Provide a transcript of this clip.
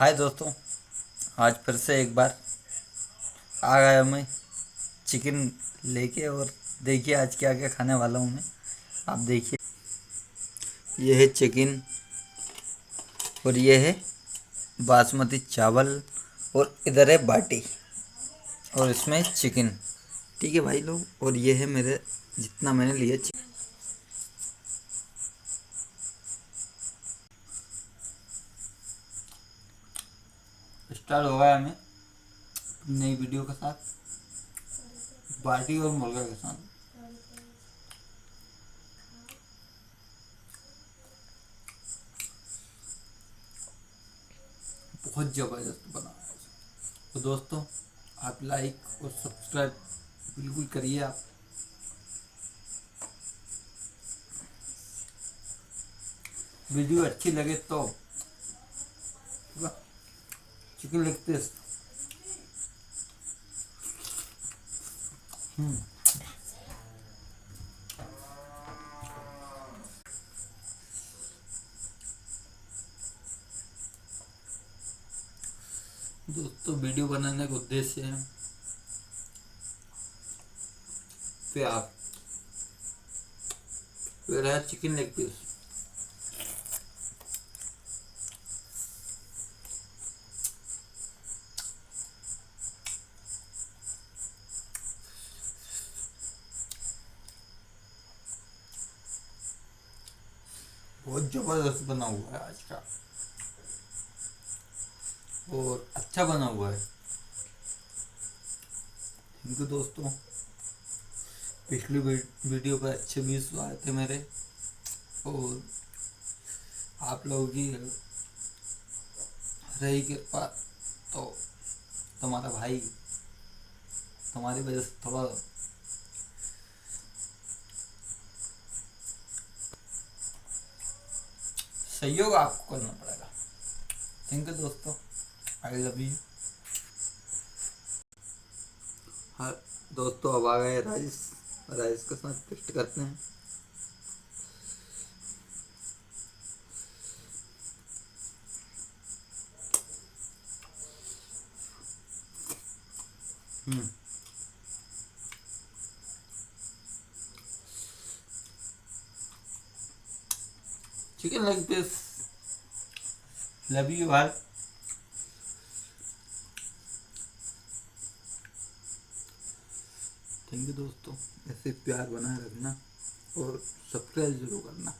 हाय दोस्तों, आज फिर से एक बार आ गया मैं चिकन लेके। और देखिए आज क्या क्या खाने वाला हूँ मैं। आप देखिए, ये है चिकन और ये है बासमती चावल और इधर है बाटी और इसमें चिकन। ठीक है भाई लोग, और ये है मेरे जितना मैंने लिया चिकन। स्टार्ट हो गया हमें नई वीडियो के साथ, बाटी और मुर्गा के साथ। बहुत ज़बरदस्त बना है। तो दोस्तों, आप लाइक और सब्सक्राइब बिल्कुल करिए। आप वीडियो अच्छी लगे तो चिकन लेग पीस। दोस्तों, वीडियो बनाने का उद्देश्य है प्यार। फिर है चिकन लेग पीस। बहुत जबरदस्त बना हुआ है आज का, और अच्छा बना हुआ है। थैंक यू दोस्तों। पिछली वीडियो पर अच्छे व्यूज आए थे मेरे, और आप लोगों की रही कृपा, तो तुम्हारा भाई तुम्हारी वजह से थोड़ा सहयोग आपको करना पड़ेगा। थैंक यू दोस्तों, आई लव यू। हाँ दोस्तों, अब आ गए राइस। राइस के साथ टेस्ट करते हैं। Chicken leg piece, love you भाई। थैंक यू दोस्तों, ऐसे प्यार बनाए रखना और सब्सक्राइब जरूर करना।